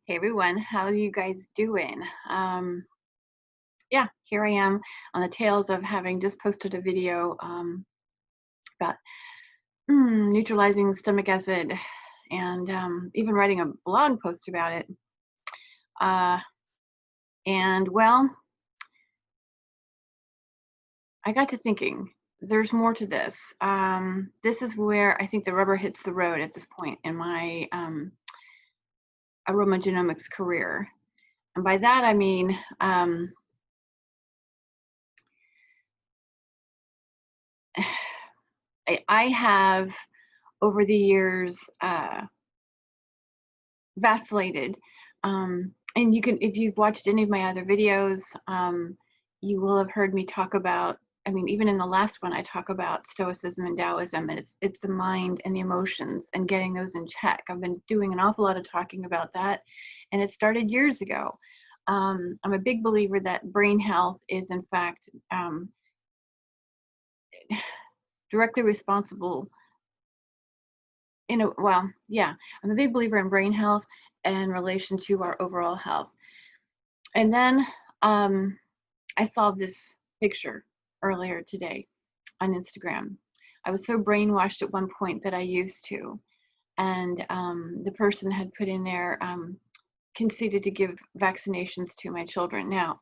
Hey everyone, how are you guys doing? Yeah, here I am on the tails of having just posted a video about neutralizing stomach acid and even writing a blog post about it. Uh, and well, I got to thinking, there's more to this. This is where I think the rubber hits the road at this point in my aromagenomics career. And by that I mean, I have over the years vacillated. And you can, if you've watched any of my other videos, you will have heard me talk about, I mean, even in the last one, I talk about Stoicism and Taoism, and it's the mind and the emotions and getting those in check. I've been doing an awful lot of talking about that, and it started years ago. I'm a big believer that brain health is, in fact, directly responsible yeah, I'm a big believer in brain health in relation to our overall health. And then I saw this picture earlier today on Instagram. I was so brainwashed at one point that I used to, and the person had put in there, conceded to give vaccinations to my children. Now,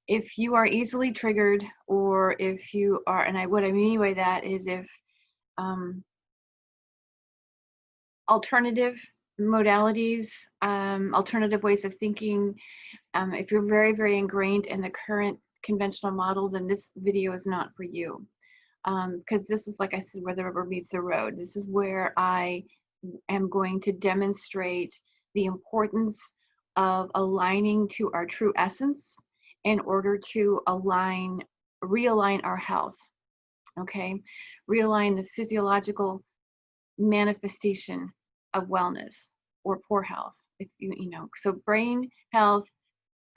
if you are easily triggered, or if you are, and what I mean by that is if alternative modalities, alternative ways of thinking, if you're very, very ingrained in the current conventional model, then this video is not for you. Because this is, like I said, where the rubber meets the road. This is where I am going to demonstrate the importance of aligning to our true essence in order to realign our health, okay? Realign the physiological manifestation of wellness or poor health, if you know. So brain health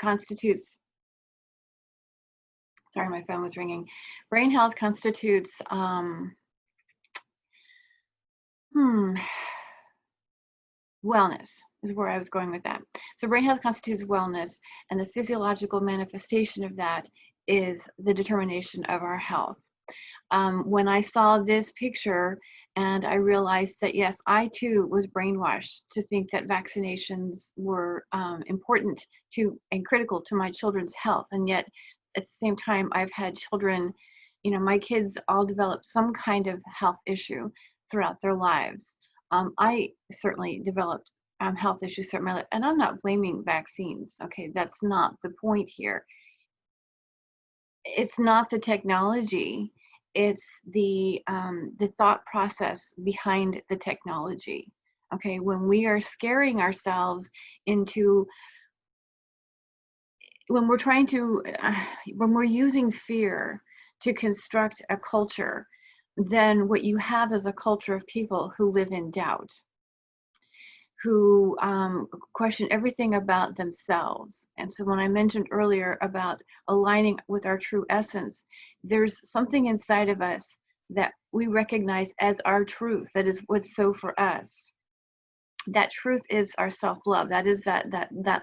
constitutes, sorry, my phone was ringing. Brain health constitutes wellness is where I was going with that. So brain health constitutes wellness, and the physiological manifestation of that is the determination of our health. When I saw this picture and I realized that, yes, I too was brainwashed to think that vaccinations were important to and critical to my children's health. And yet at the same time, I've had children, you know, my kids all developed some kind of health issue throughout their lives. I certainly developed health issues throughout my life, and I'm not blaming vaccines. Okay, that's not the point here. It's not the technology, it's the thought process behind the technology. Okay, when we are scaring ourselves into, when we're trying to when we're using fear to construct a culture, then what you have is a culture of people who live in doubt, who question everything about themselves. And so when I mentioned earlier about aligning with our true essence, there's something inside of us that we recognize as our truth, that is what's so for us. That truth is our self-love. That is that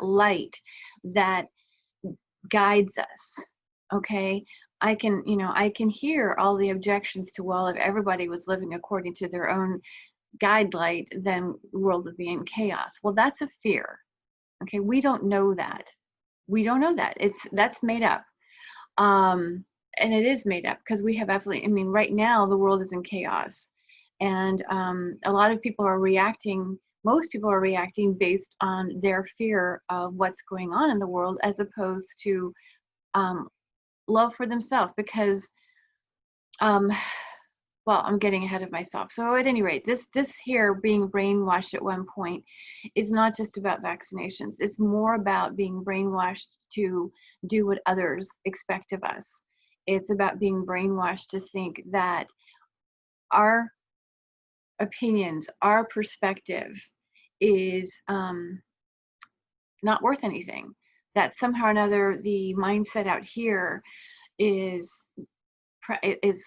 light that guides us. Okay, I can hear all the objections to, well, if everybody was living according to their own guide light, then the world would be in chaos. Well, that's a fear. Okay, we don't know that. We don't know that. That's made up. And it is made up because we have absolutely, I mean, right now the world is in chaos. And a lot of people are reacting, most people are reacting based on their fear of what's going on in the world, as opposed to love for themselves. Because well, I'm getting ahead of myself. So at any rate, this here being brainwashed at one point is not just about vaccinations. It's more about being brainwashed to do what others expect of us. It's about being brainwashed to think that our opinions, our perspective is not worth anything. That somehow or another the mindset out here is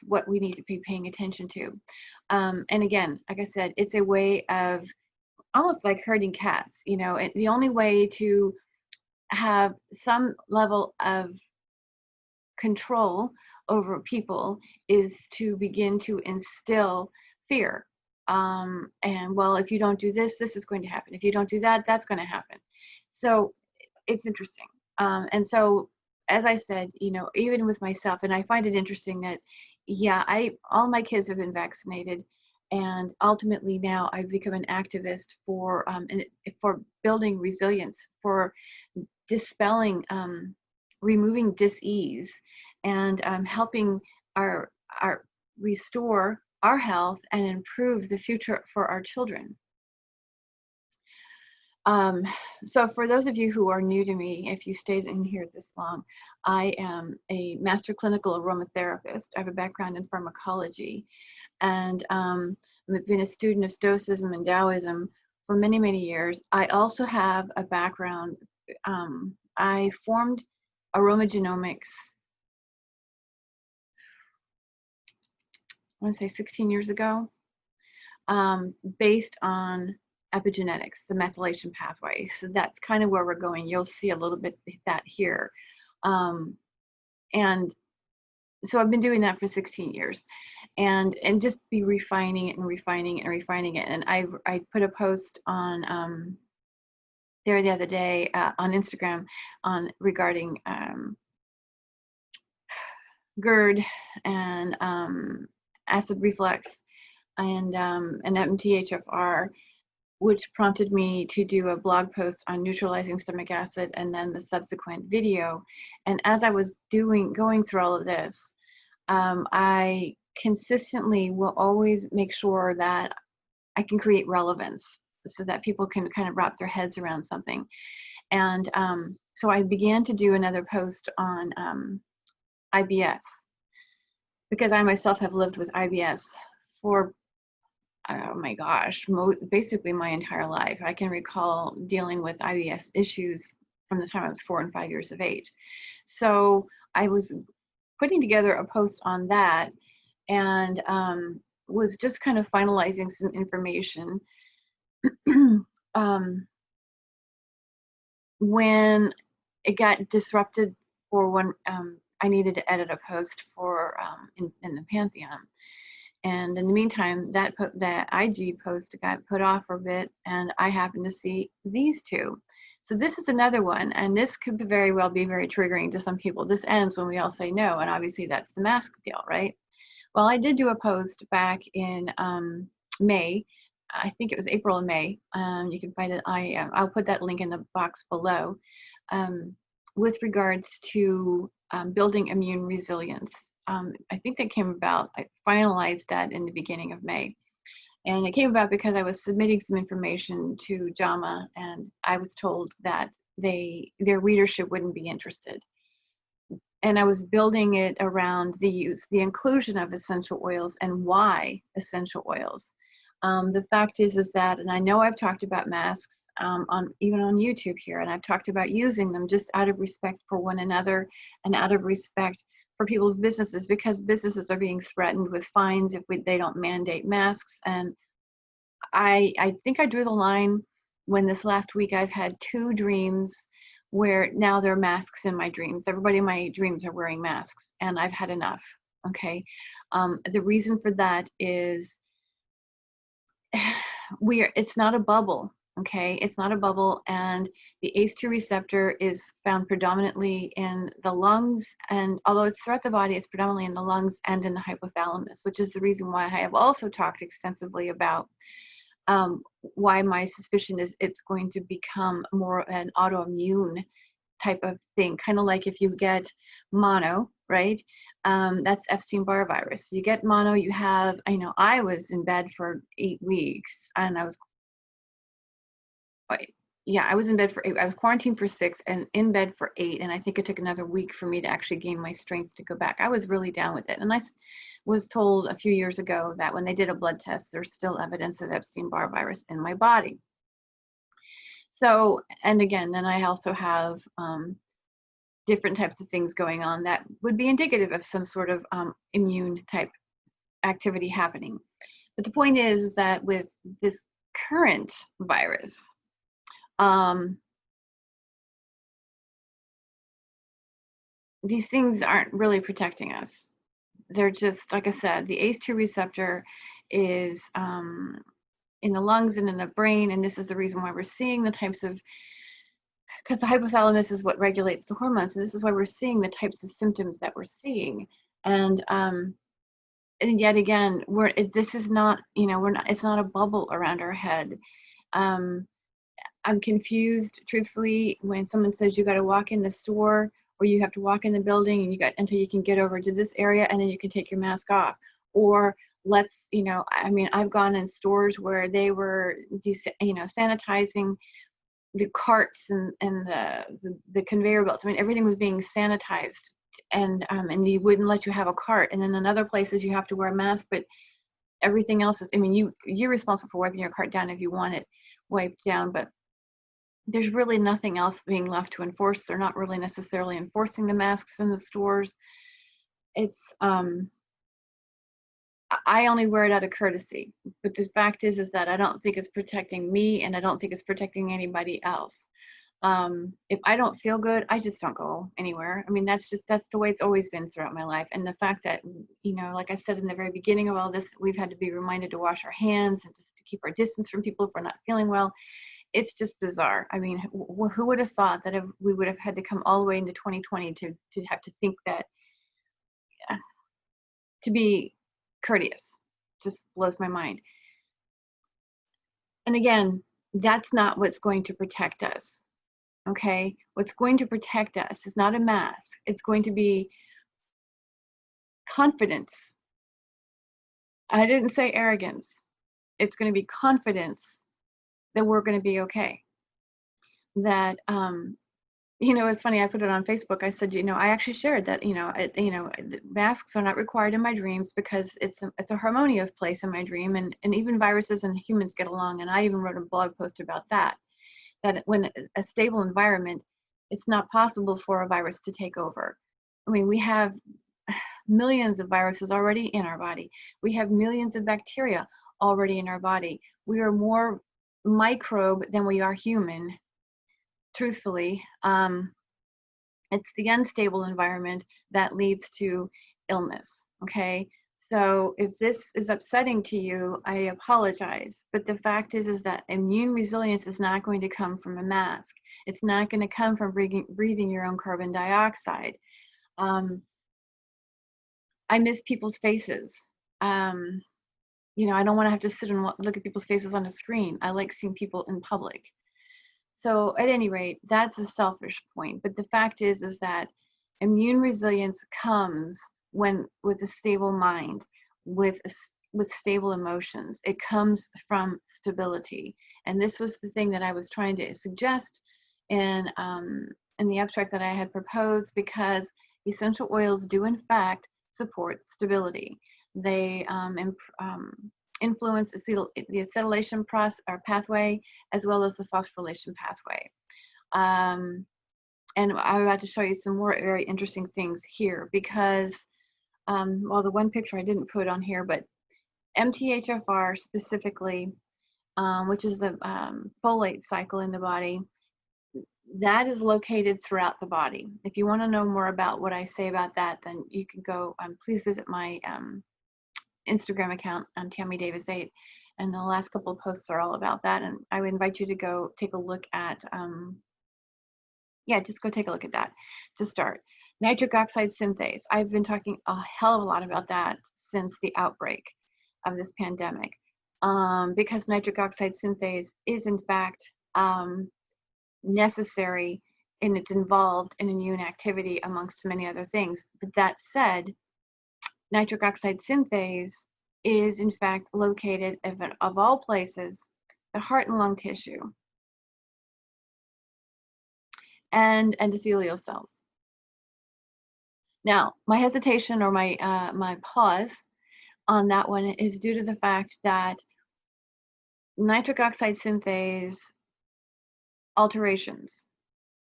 what we need to be paying attention to. And again, like I said, it's a way of almost like herding cats, you know, and the only way to have some level of control over people is to begin to instill fear. And well, if you don't do this, this is going to happen. If you don't do that, that's going to happen. So it's interesting. And so, as I said, you know, even with myself, and I find it interesting that, yeah, all my kids have been vaccinated, and ultimately now I've become an activist for building resilience, for dispelling, removing dis-ease, and helping our restore our health and improve the future for our children. So for those of you who are new to me, if you stayed in here this long, I am a master clinical aromatherapist. I have a background in pharmacology, and I've been a student of Stoicism and Taoism for many, many years. I also have a background, I formed aromagenomics, I want to say 16 years ago, based on epigenetics, the methylation pathway. So that's kind of where we're going. You'll see a little bit of that here. And so I've been doing that for 16 years, and just be refining it and refining it and refining it. And I put a post on there the other day on Instagram regarding GERD and acid reflux and MTHFR, which prompted me to do a blog post on neutralizing stomach acid and then the subsequent video. And as I was going through all of this, I consistently will always make sure that I can create relevance so that people can kind of wrap their heads around something. And so I began to do another post on IBS, because I myself have lived with IBS for, oh my gosh, basically my entire life. I can recall dealing with IBS issues from the time I was 4 and 5 years of age. So I was putting together a post on that, and was just kind of finalizing some information when it got disrupted for when I needed to edit a post for in the Pantheon. And in the meantime, that IG post got put off for a bit, and I happened to see these two. So this is another one, and this could very well be very triggering to some people. This ends when we all say no, and obviously that's the mask deal, right? Well, I did do a post back in May. I think it was April and May. You can find it. I'll put that link in the box below, with regards to building immune resilience. I think that came about, I finalized that in the beginning of May. And it came about because I was submitting some information to JAMA, and I was told that their readership wouldn't be interested. And I was building it around the inclusion of essential oils and why essential oils. The fact is that, and I know I've talked about masks even on YouTube here, and I've talked about using them just out of respect for one another and out of respect for people's businesses, because businesses are being threatened with fines if they don't mandate masks. And I think I drew the line when this last week I've had 2 dreams where now there are masks in my dreams. Everybody in my dreams are wearing masks, and I've had enough, okay? The reason for that is it's not a bubble, okay? It's not a bubble, and the ACE2 receptor is found predominantly in the lungs, and although it's throughout the body, it's predominantly in the lungs and in the hypothalamus, which is the reason why I have also talked extensively about why my suspicion is it's going to become more of an autoimmune type of thing, kind of like if you get mono, right? That's Epstein-Barr virus. You get mono, you have, I was in bed for 8 weeks, and I was in bed for 8. I was quarantined for 6 and in bed for 8, and I think it took another week for me to actually gain my strength to go back. I was really down with it, and I was told a few years ago that when they did a blood test, there's still evidence of Epstein-Barr virus in my body. So, and again, then I also have different types of things going on that would be indicative of some sort of immune type activity happening. But the point is that with this current virus, these things aren't really protecting us. They're just, like I said, the ACE2 receptor is in the lungs and in the brain, and this is the reason why we're seeing the types of, because the hypothalamus is what regulates the hormones, so this is why we're seeing the types of symptoms that we're seeing. And yet again, this is not, it's not a bubble around our head. I'm confused, truthfully, when someone says you got to walk in the store or you have to walk in the building and until you can get over to this area and then you can take your mask off. Or I've gone in stores where they were, sanitizing the carts and the conveyor belts. I mean, everything was being sanitized, and you wouldn't let you have a cart. And then in other places you have to wear a mask, but everything else is, you're responsible for wiping your cart down if you want it wiped down, but there's really nothing else being left to enforce. They're not really necessarily enforcing the masks in the stores. It's, I only wear it out of courtesy, but the fact is that I don't think it's protecting me, and I don't think it's protecting anybody else. If I don't feel good, I just don't go anywhere. I mean, that's the way it's always been throughout my life. And the fact that, like I said in the very beginning of all this, we've had to be reminded to wash our hands and just to keep our distance from people if we're not feeling well. It's just bizarre. I mean, who would have thought that if we would have had to come all the way into 2020 to have to think that, to be courteous, just blows my mind. And again, that's not what's going to protect us. Okay, what's going to protect us is not a mask. It's going to be confidence. I didn't say arrogance. It's going to be confidence that we're going to be okay. That, it's funny, I put it on Facebook. I said, I actually shared that, masks are not required in my dreams because it's a harmonious place in my dream, and even viruses and humans get along. And I even wrote a blog post about that when a stable environment, it's not possible for a virus to take over. I mean, we have millions of viruses already in our body. We have millions of bacteria already in our body. We are more microbe than we are human, truthfully. It's the unstable environment that leads to illness, okay? So if this is upsetting to you, I apologize. But the fact is that immune resilience is not going to come from a mask. It's not going to come from breathing your own carbon dioxide. I miss people's faces. I don't want to have to sit and look at people's faces on a screen. I like seeing people in public. So at any rate, that's a selfish point. But the fact is that immune resilience comes with a stable mind, with stable emotions. It comes from stability. And this was the thing that I was trying to suggest in the abstract that I had proposed, because essential oils do in fact support stability. They influence the acetylation pathway, as well as the phosphorylation pathway. And I'm about to show you some more very interesting things here, because the one picture I didn't put on here, but MTHFR specifically, which is the folate cycle in the body, that is located throughout the body. If you want to know more about what I say about that, then you can go, please visit my Instagram account, Tammy Davis 8, and the last couple of posts are all about that. And I would invite you to go take a look at, just go take a look at that to start. Nitric oxide synthase. I've been talking a hell of a lot about that since the outbreak of this pandemic, because nitric oxide synthase is in fact necessary, and it's involved in immune activity amongst many other things. But that said, nitric oxide synthase is in fact located, of all places, the heart and lung tissue and endothelial cells. Now, my hesitation, or my pause on that one, is due to the fact that nitric oxide synthase alterations,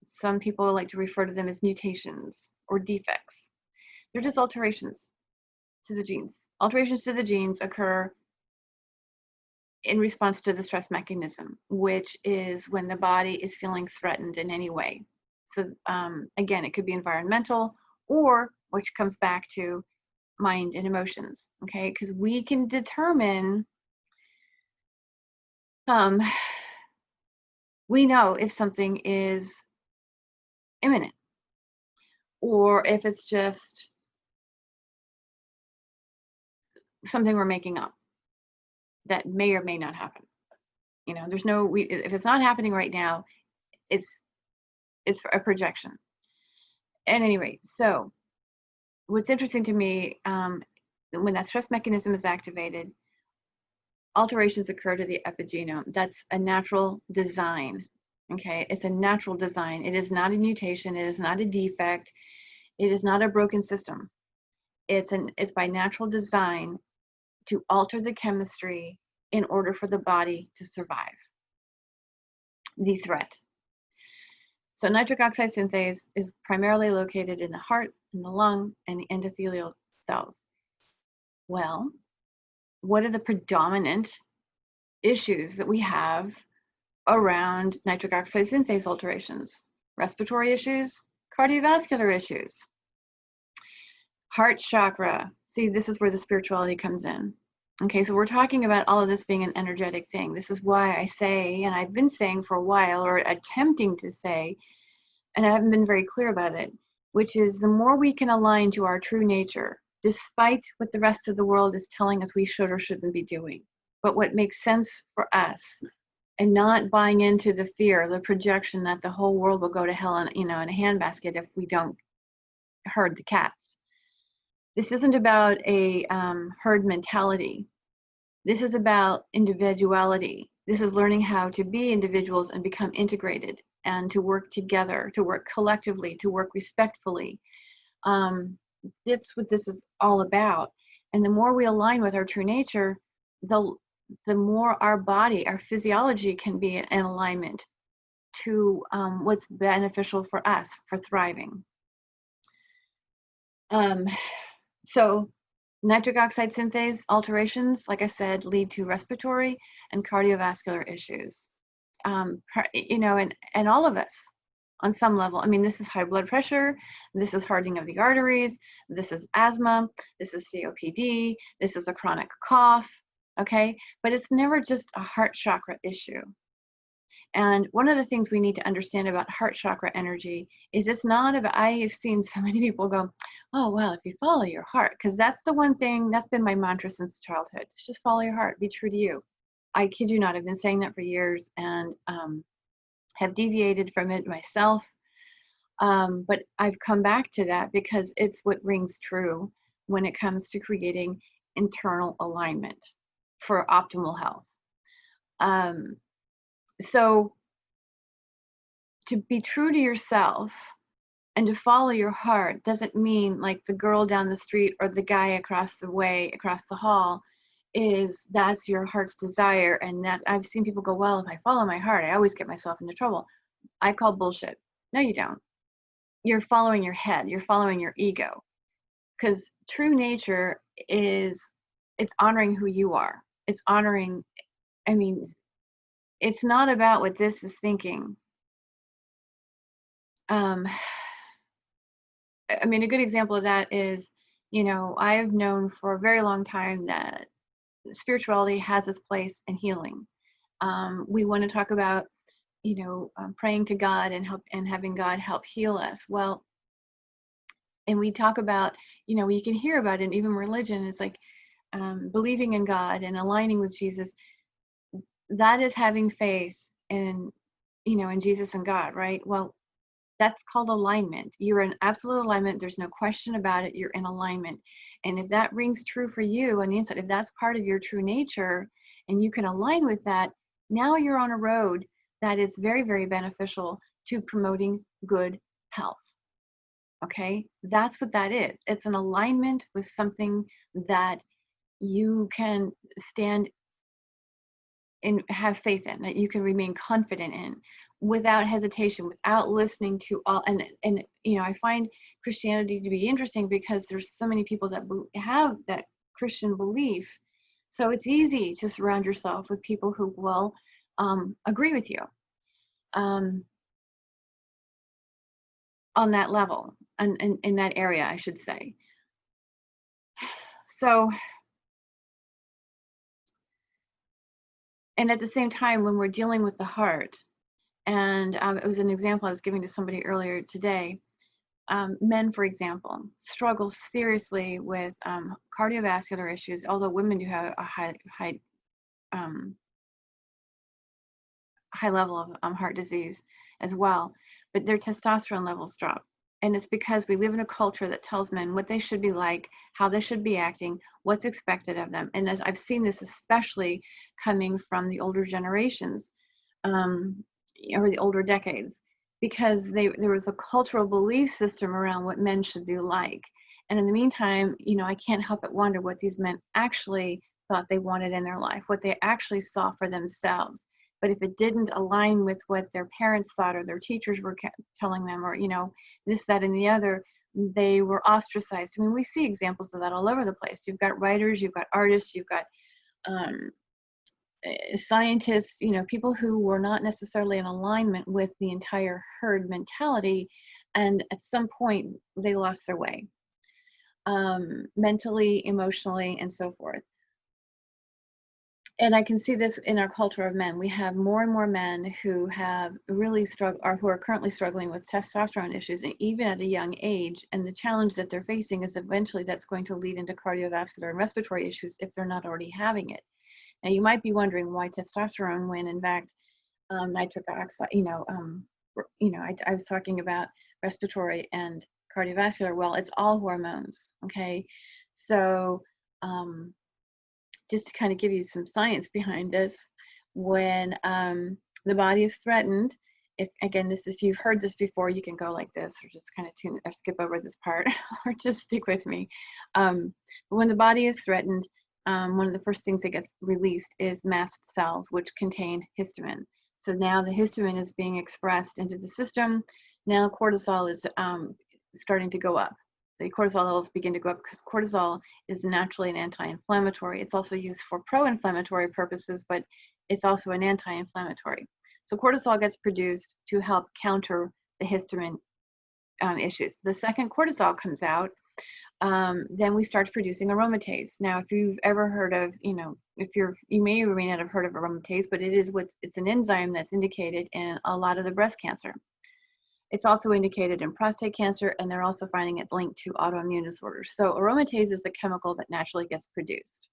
some people like to refer to them as mutations or defects. They're just alterations to the genes. Alterations to the genes occur in response to the stress mechanism, which is when the body is feeling threatened in any way. So again, it could be environmental, or which comes back to mind and emotions, okay? Because we can determine, we know if something is imminent, or if it's just something we're making up that may or may not happen. You know, there's no, if it's not happening right now, it's a projection. At any rate, so what's interesting to me, when that stress mechanism is activated, alterations occur to the epigenome. That's a natural design, okay? It's a natural design. It is not a mutation. It is not a defect. It is not a broken system. It's by natural design to alter the chemistry in order for the body to survive the threat. So nitric oxide synthase is primarily located in the heart, in the lung, and the endothelial cells. Well, what are the predominant issues that we have around nitric oxide synthase alterations? Respiratory issues, cardiovascular issues, heart chakra. See, this is where the spirituality comes in. Okay, so we're talking about all of this being an energetic thing. This is why I say, and I've been saying for a while, or attempting to say, and I haven't been very clear about it, which is the more we can align to our true nature, despite what the rest of the world is telling us we should or shouldn't be doing, but what makes sense for us, and not buying into the fear, the projection that the whole world will go to hell in, in a handbasket if we don't herd the cats. This isn't about a herd mentality. This is about individuality. This is learning how to be individuals and become integrated, and to work together, to work collectively, to work respectfully. That's what this is all about. And the more we align with our true nature, the more our body, our physiology can be in alignment to what's beneficial for us, for thriving. So nitric oxide synthase alterations, like I said, lead to respiratory and cardiovascular issues. And all of us on some level. I mean, this is high blood pressure, this is hardening of the arteries, this is asthma, this is COPD, this is a chronic cough, okay? But it's never just a heart chakra issue. And one of the things we need to understand about heart chakra energy is it's not about, I have seen so many people go, oh, well, if you follow your heart, because that's the one thing, that's been my mantra since childhood. Just follow your heart, be true to you. I kid you not, I've been saying that for years, and have deviated from it myself. But I've come back to that because it's what rings true when it comes to creating internal alignment for optimal health. So to be true to yourself and to follow your heart doesn't mean like the girl down the street or the guy across the way, across the hall, that's your heart's desire. And that I've seen people go, well, if I follow my heart, I always get myself into trouble. I call bullshit. No, you don't. You're following your head. You're following your ego. Because true nature it's honoring who you are. It's honoring, I mean, it's not about what this is thinking. I mean, a good example of that is, I've known for a very long time that spirituality has its place in healing. We want to talk about, praying to God and having God help heal us. Well, and we talk about, you can hear about it in even religion. It's like believing in God and aligning with Jesus. That is having faith in, in Jesus and God, right? Well, that's called alignment. You're in absolute alignment. There's no question about it. You're in alignment. And if that rings true for you on the inside, if that's part of your true nature and you can align with that, now you're on a road that is very, very beneficial to promoting good health. Okay? That's what that is. It's an alignment with something that you can stand and have faith in, that you can remain confident in, without hesitation, without listening to all. And I find Christianity to be interesting because there's so many people that have that Christian belief. So it's easy to surround yourself with people who will agree with you um, on that level, and in that area, I should say. So, and at the same time, when we're dealing with the heart, and it was an example I was giving to somebody earlier today. Men, for example, struggle seriously with cardiovascular issues, although women do have a um, high level of heart disease as well, but their testosterone levels drop. And it's because we live in a culture that tells men what they should be like, how they should be acting, what's expected of them. And as I've seen this especially coming from the older generations, or the older decades, because there was a cultural belief system around what men should be like. And in the meantime, I can't help but wonder what these men actually thought they wanted in their life, what they actually saw for themselves. But if it didn't align with what their parents thought or their teachers were telling them, or this, that, and the other, they were ostracized. I mean, we see examples of that all over the place. You've got writers, you've got artists, you've got scientists, people who were not necessarily in alignment with the entire herd mentality, and at some point they lost their way, mentally, emotionally, and so forth. And I can see this in our culture of men. We have more and more men who have really struggled, or who are currently struggling with testosterone issues, and even at a young age. And the challenge that they're facing is eventually that's going to lead into cardiovascular and respiratory issues if they're not already having it. Now, you might be wondering why testosterone, when in fact nitric oxide, I was talking about respiratory and cardiovascular. Well, it's all hormones, okay? So just to kind of give you some science behind this, when the body is threatened, if you've heard this before, you can go like this, or just kind of tune or skip over this part, or just stick with me. But when the body is threatened, one of the first things that gets released is mast cells, which contain histamine. So now the histamine is being expressed into the system. Now cortisol is starting to go up. The cortisol levels begin to go up because cortisol is naturally an anti-inflammatory. It's also used for pro-inflammatory purposes, but it's also an anti-inflammatory. So cortisol gets produced to help counter the histamine issues. The second cortisol comes out, then we start producing aromatase. Now, if you've ever heard of, you may or may not have heard of aromatase, but it's an enzyme that's indicated in a lot of the breast cancer. It's also indicated in prostate cancer, and they're also finding it linked to autoimmune disorders. So aromatase is the chemical that naturally gets produced.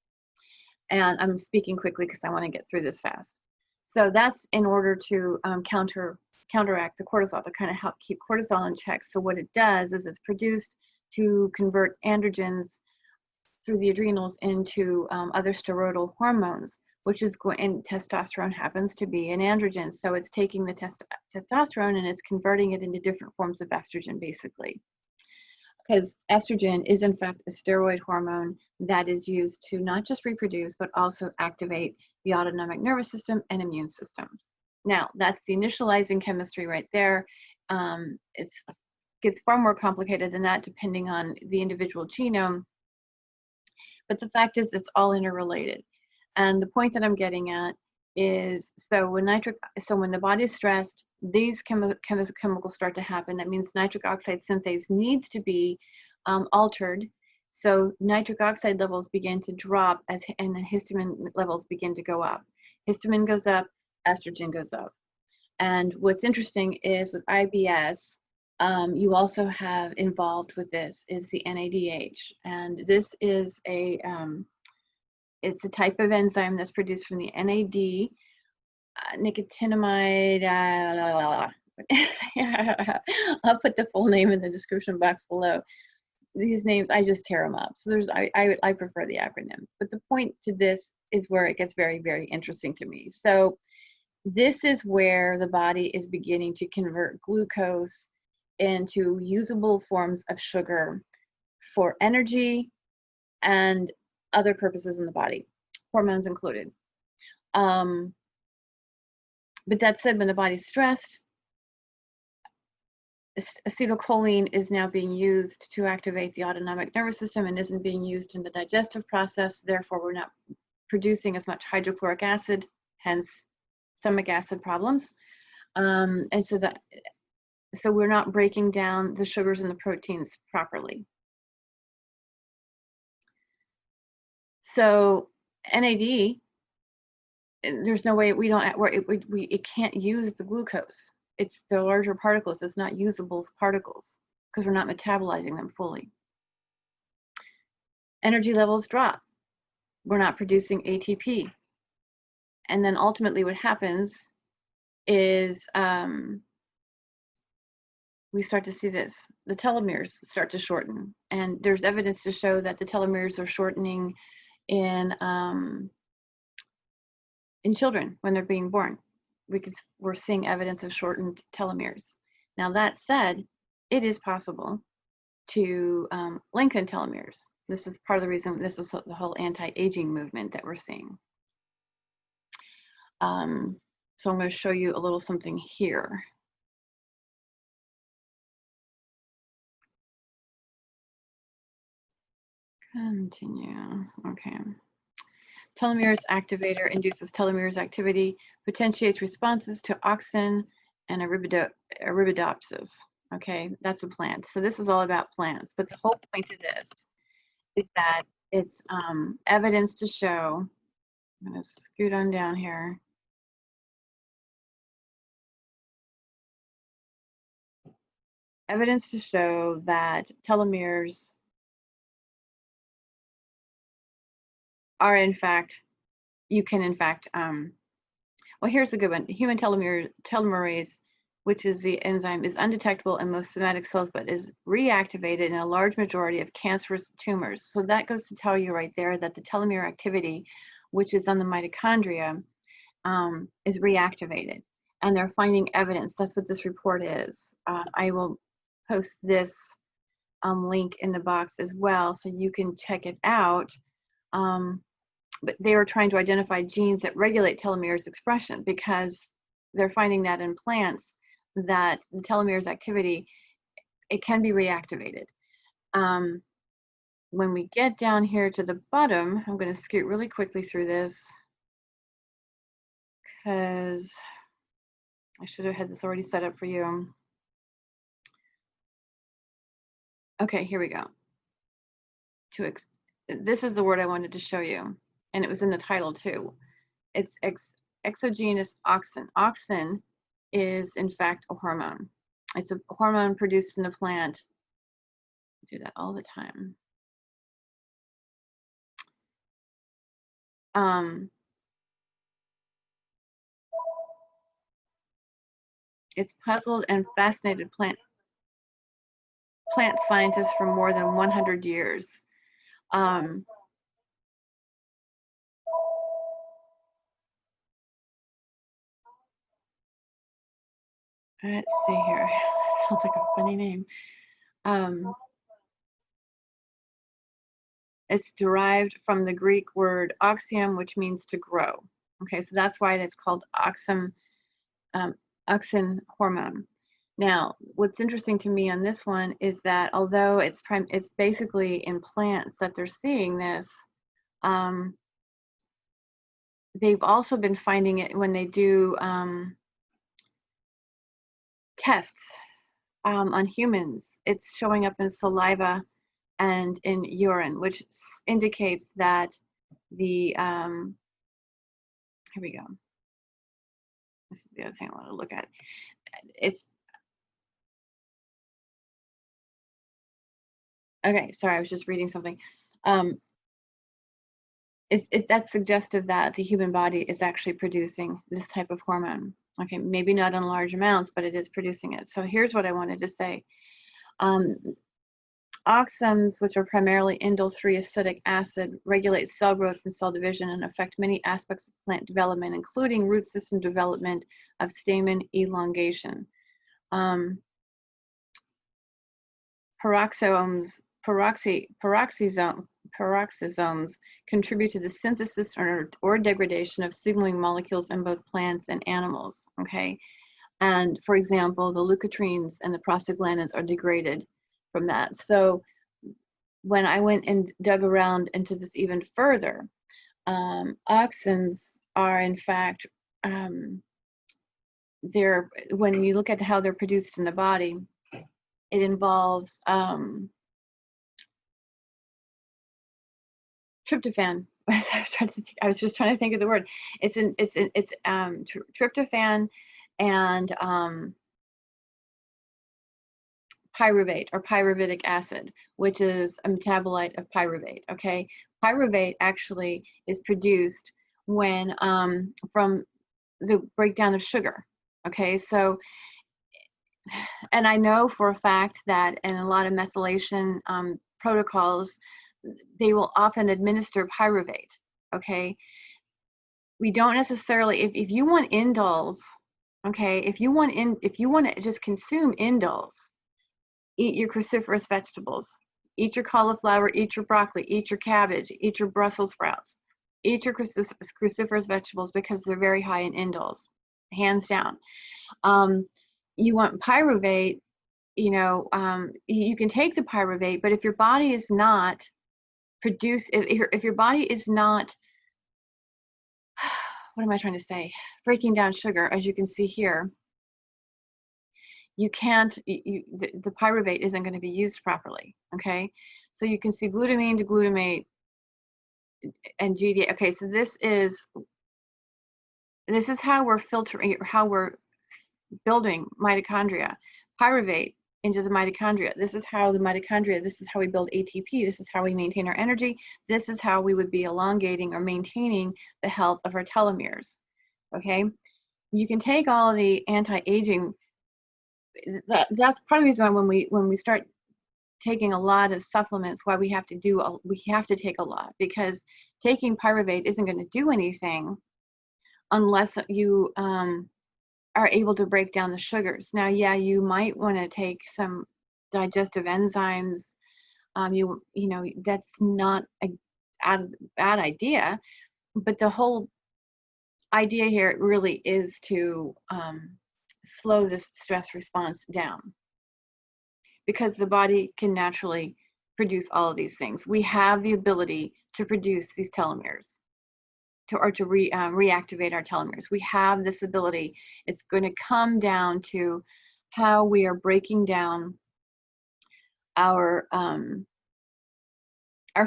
And I'm speaking quickly because I want to get through this fast. So that's in order to counteract the cortisol, to kind of help keep cortisol in check. So what it does is it's produced to convert androgens through the adrenals into other steroidal hormones, which is and testosterone happens to be an androgen. So it's taking the testosterone and it's converting it into different forms of estrogen, basically. Because estrogen is in fact a steroid hormone that is used to not just reproduce, but also activate the autonomic nervous system and immune systems. Now, that's the initializing chemistry right there. It gets far more complicated than that depending on the individual genome. But the fact is, it's all interrelated. And the point that I'm getting at is, so when the body is stressed, these chemicals start to happen. That means nitric oxide synthase needs to be altered. So nitric oxide levels begin to drop and the histamine levels begin to go up. Histamine goes up, estrogen goes up. And what's interesting is with IBS, you also have involved with this is the NADH. And this is it's a type of enzyme that's produced from the NAD, nicotinamide. I'll put the full name in the description box below. These names, I just tear them up. So I prefer the acronyms. But the point to this is where it gets very, very interesting to me. So this is where the body is beginning to convert glucose into usable forms of sugar for energy and other purposes in the body, hormones included. But that said, when the body's stressed, acetylcholine is now being used to activate the autonomic nervous system and isn't being used in the digestive process. Therefore, we're not producing as much hydrochloric acid, hence stomach acid problems. And so we're not breaking down the sugars and the proteins properly. So NAD, there's no way it can't use the glucose. It's the larger particles. It's not usable particles because we're not metabolizing them fully. Energy levels drop. We're not producing ATP. And then ultimately what happens is we start to see this. The telomeres start to shorten. And there's evidence to show that the telomeres are shortening in children when they're being born. We're seeing evidence of shortened telomeres. Now that said, it is possible to lengthen telomeres. This is part of the reason, this is the whole anti-aging movement that we're seeing. So I'm going to show you a little something here. Continue, okay. Telomerase activator induces telomerase activity, potentiates responses to auxin and arabidopsis. Okay, that's a plant. So this is all about plants, but the whole point of this is that it's evidence to show, I'm going to scoot on down here. Evidence to show that telomeres are in fact, you can in fact, well, here's a good one. Human telomerase, which is the enzyme, is undetectable in most somatic cells, but is reactivated in a large majority of cancerous tumors. So that goes to tell you right there that the telomere activity, which is on the mitochondria, is reactivated. And they're finding evidence. That's what this report is. I will post this link in the box as well, so you can check it out. But they were trying to identify genes that regulate telomeres expression, because they're finding that in plants that the telomeres activity, it can be reactivated. When we get down here to the bottom, I'm going to scoot really quickly through this because I should have had this already set up for you. Okay, here we go. This is the word I wanted to show you, and it was in the title too. It's exogenous auxin. Auxin is in fact a hormone. It's a hormone produced in the plant. I do that all the time. It's puzzled and fascinated plant scientists for more than 100 years. Let's see here. Sounds like a funny name. It's derived from the Greek word oxium, which means to grow. Okay, so that's why it's called auxin hormone. Now, what's interesting to me on this one is that although it's basically in plants that they're seeing this, they've also been finding it when they do tests on humans. It's showing up in saliva and in urine, which indicates that the, here we go. This is the other thing I want to look at. It's, okay, sorry, I was just reading something. That's suggestive that the human body is actually producing this type of hormone. Okay, maybe not in large amounts, but it is producing it. So here's what I wanted to say. Auxins, which are primarily indole-3 acetic acid, regulate cell growth and cell division and affect many aspects of plant development, including root system development of stamen elongation. Peroxisomes contribute to the synthesis or degradation of signaling molecules in both plants and animals, okay? And for example, the leukotrienes and the prostaglandins are degraded from that. So when I went and dug around into this even further, Auxins are, in fact, when you look at how they're produced in the body, it involves tryptophan. I was just trying to think of the word. It's tryptophan and pyruvate or pyruvic acid, which is a metabolite of pyruvate. Okay, pyruvate actually is produced when from the breakdown of sugar. Okay, so, and I know for a fact that in a lot of methylation protocols, they will often administer pyruvate. Okay, we don't necessarily, if you want indoles, okay, if you want to just consume indoles, eat your cruciferous vegetables, eat your cauliflower, eat your broccoli, eat your cabbage, eat your Brussels sprouts, eat your cruciferous vegetables because they're very high in indoles, hands down. You want pyruvate, you can take the pyruvate, but if your body is not if your body is not, what am I trying to say? Breaking down sugar, as you can see here, you can't, the pyruvate isn't going to be used properly, okay? So you can see glutamine to glutamate and GDA. Okay, so this is how we're filtering, how we're building mitochondria. Pyruvate into the mitochondria. This is how the mitochondria, this is how we build ATP. This is how we maintain our energy. This is how we would be elongating or maintaining the health of our telomeres, okay? You can take all of the anti-aging, that's part of the reason why when we start taking a lot of supplements, why we have to take a lot, because taking pyruvate isn't going to do anything unless you are able to break down the sugars. Now, yeah, you might want to take some digestive enzymes. You know, that's not a bad idea, but the whole idea here really is to slow this stress response down, because the body can naturally produce all of these things. We have the ability to produce these telomeres, to reactivate our telomeres. We have this ability. It's going to come down to how we are breaking down our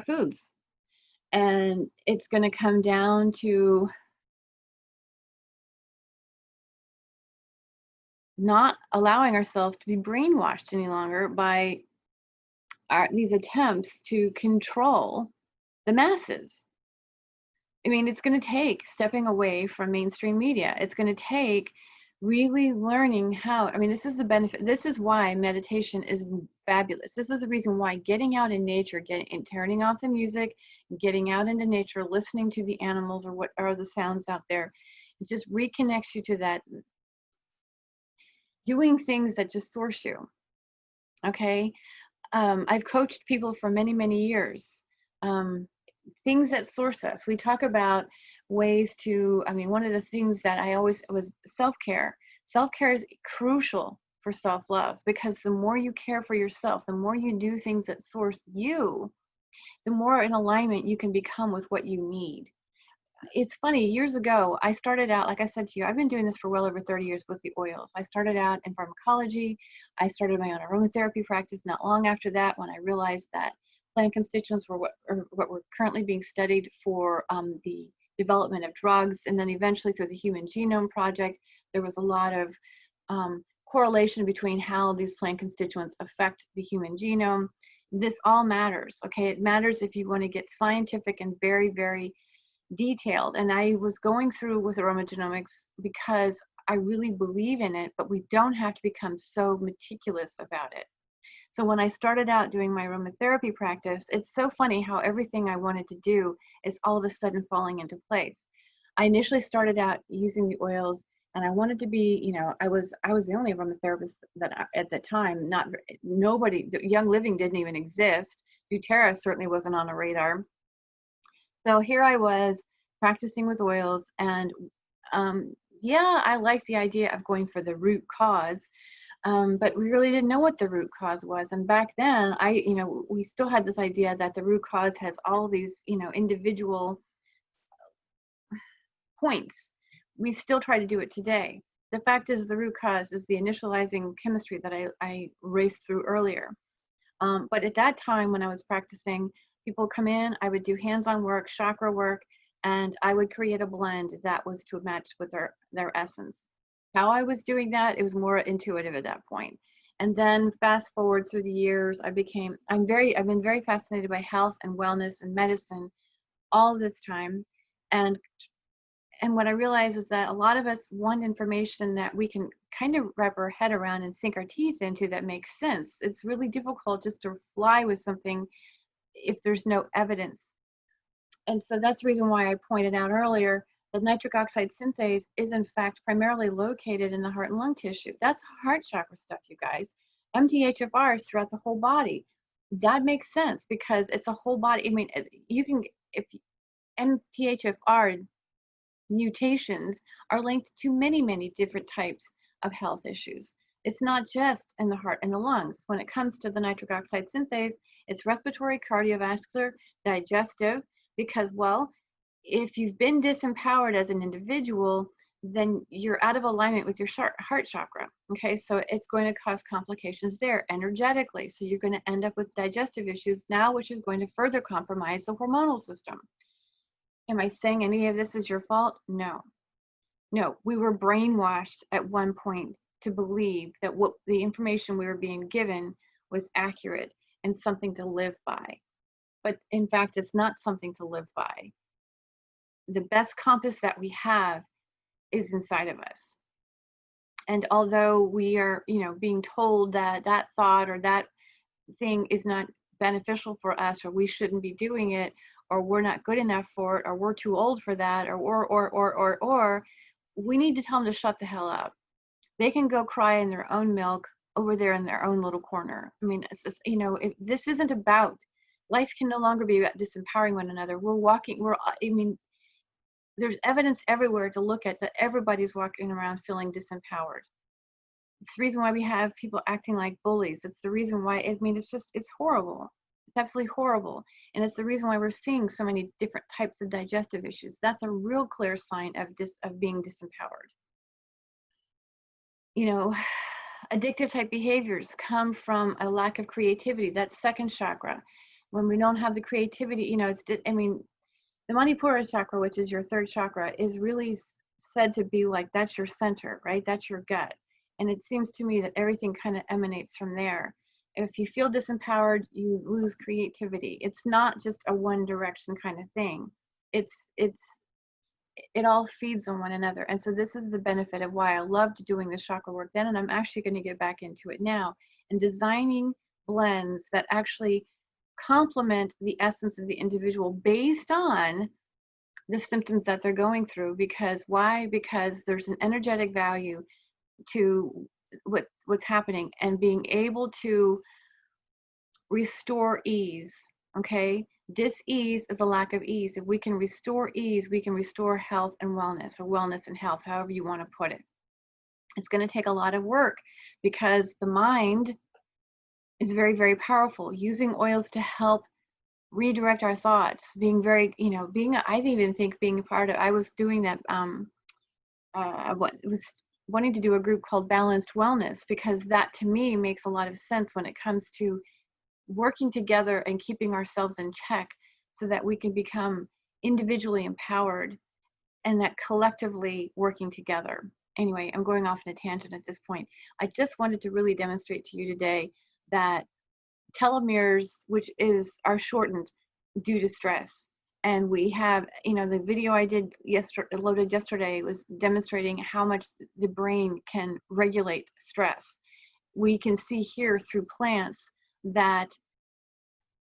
foods, and it's going to come down to not allowing ourselves to be brainwashed any longer by these attempts to control the masses. I mean, it's going to take stepping away from mainstream media. It's going to take really learning how, I mean, this is the benefit. This is why meditation is fabulous. This is the reason why getting out in nature, turning off the music, getting out into nature, listening to the animals or what are the sounds out there, it just reconnects you to that, doing things that just source you, okay? I've coached people for many, many years. Things that source us. We talk about ways to, I mean, one of the things that I always was self-care. Self-care is crucial for self-love, because the more you care for yourself, the more you do things that source you, the more in alignment you can become with what you need. It's funny, years ago, I started out, like I said to you, I've been doing this for well over 30 years with the oils. I started out in pharmacology. I started my own aromatherapy practice not long after that, when I realized that plant constituents were what were currently being studied for the development of drugs. And then eventually through the Human Genome Project, there was a lot of correlation between how these plant constituents affect the human genome. This all matters, okay? It matters if you want to get scientific and very, very detailed. And I was going through with aromagenomics because I really believe in it, but we don't have to become so meticulous about it. So when I started out doing my aromatherapy practice, it's so funny how everything I wanted to do is all of a sudden falling into place. I initially started out using the oils, and I wanted to be, you know, I was the only aromatherapist that at the time, nobody, Young Living didn't even exist. doTERRA certainly wasn't on the radar. So here I was practicing with oils, and yeah, I liked the idea of going for the root cause, but we really didn't know what the root cause was. And back then, we still had this idea that the root cause has all these, individual points. We still try to do it today. The fact is, the root cause is the initializing chemistry that I raced through earlier. But at that time when I was practicing, people come in, I would do hands-on work, chakra work, and I would create a blend that was to match with their essence. How I was doing that, it was more intuitive at that point. And then fast forward through the years, I've been very fascinated by health and wellness and medicine all this time. And what I realize is that a lot of us want information that we can kind of wrap our head around and sink our teeth into that makes sense. It's really difficult just to fly with something if there's no evidence. And so that's the reason why I pointed out earlier that nitric oxide synthase is in fact primarily located in the heart and lung tissue. That's heart chakra stuff, you guys. MTHFR is throughout the whole body. That makes sense because it's a whole body. I mean, you can, if MTHFR mutations are linked to many, many different types of health issues. It's not just in the heart and the lungs. When it comes to the nitric oxide synthase, it's respiratory, cardiovascular, digestive, because, well, if you've been disempowered as an individual, then you're out of alignment with your heart chakra, okay? So it's going to cause complications there energetically. So you're going to end up with digestive issues now, which is going to further compromise the hormonal system. Am I saying any of this is your fault? No. No, we were brainwashed at one point to believe that what the information we were being given was accurate and something to live by. But in fact, it's not something to live by. The best compass that we have is inside of us. And although we are, being told that that thought or that thing is not beneficial for us, or we shouldn't be doing it, or we're not good enough for it, or we're too old for that, or we need to tell them to shut the hell up. They can go cry in their own milk over there in their own little corner. I mean, it's just, if this isn't about, life can no longer be about disempowering one another. There's evidence everywhere to look at that everybody's walking around feeling disempowered. It's the reason why we have people acting like bullies. It's the reason why, it's horrible. It's absolutely horrible. And it's the reason why we're seeing so many different types of digestive issues. That's a real clear sign of being disempowered. Addictive type behaviors come from a lack of creativity. That's second chakra. When we don't have the creativity, the Manipura chakra, which is your third chakra, is really said to be like, that's your center, right? That's your gut. And it seems to me that everything kind of emanates from there. If you feel disempowered, you lose creativity. It's not just a one direction kind of thing. It all feeds on one another. And so this is the benefit of why I loved doing the chakra work then, and I'm actually going to get back into it now, and designing blends that actually complement the essence of the individual based on the symptoms that they're going through. Because why? Because there's an energetic value to what's happening, and being able to restore ease. Okay, dis-ease is a lack of ease. If we can restore ease, we can restore health and wellness, or wellness and health, however you want to put it. It's going to take a lot of work because the mind is very, very powerful. Using oils to help redirect our thoughts, being very, I even think being a part of, I was doing that, was wanting to do a group called Balanced Wellness, because that to me makes a lot of sense when it comes to working together and keeping ourselves in check so that we can become individually empowered and that collectively working together. Anyway, I'm going off on a tangent at this point. I just wanted to really demonstrate to you today that telomeres, which are shortened due to stress. And we have, the video I did loaded yesterday was demonstrating how much the brain can regulate stress. We can see here through plants that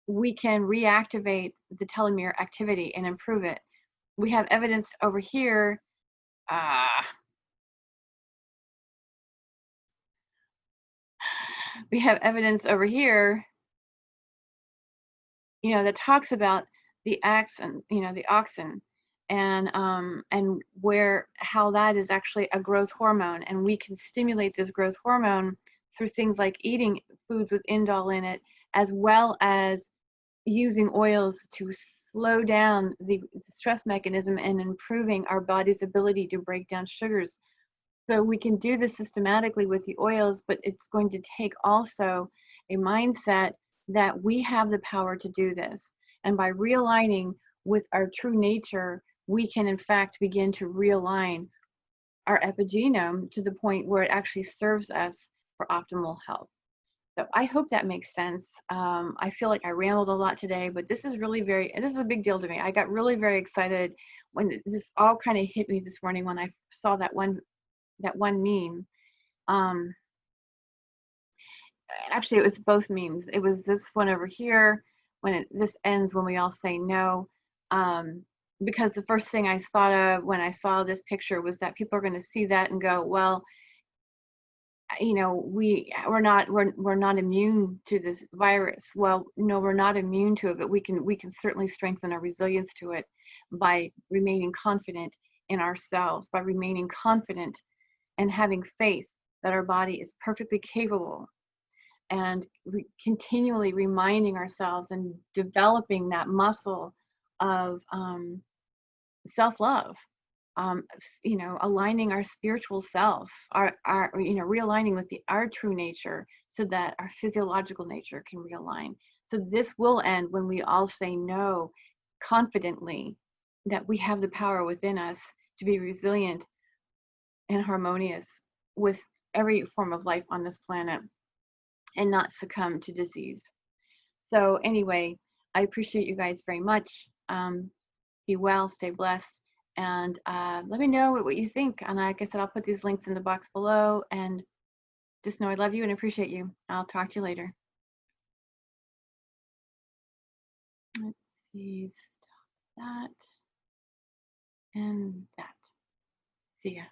we can reactivate the telomere activity and improve it. We have evidence over here. We have evidence over here, that talks about the axon, the auxin, and how that is actually a growth hormone, and we can stimulate this growth hormone through things like eating foods with indole in it, as well as using oils to slow down the stress mechanism and improving our body's ability to break down sugars. So we can do this systematically with the oils, but it's going to take also a mindset that we have the power to do this. And by realigning with our true nature, we can in fact begin to realign our epigenome to the point where it actually serves us for optimal health. So I hope that makes sense. I feel like I rambled a lot today, but this is this is a big deal to me. I got really very excited when this all kind of hit me this morning when I saw that one meme. Um, Actually, it was both memes. It was this one over here when this ends when we all say no. Because the first thing I thought of when I saw this picture was that people are going to see that and go, well, you know, we're not immune to this virus. Well, no, we're not immune to it, but we can certainly strengthen our resilience to it by remaining confident in ourselves, by remaining confident and having faith that our body is perfectly capable, and continually reminding ourselves and developing that muscle of self-love, you know, aligning our spiritual self, our you know, realigning with our true nature so that our physiological nature can realign. So this will end when we all say no confidently, that we have the power within us to be resilient and harmonious with every form of life on this planet and not succumb to disease. So anyway, I appreciate you guys very much. Be well, stay blessed, and let me know what you think. And like I said, I'll put these links in the box below, and just know I love you and appreciate you. I'll talk to you later. Let's see, stop that and that. See ya.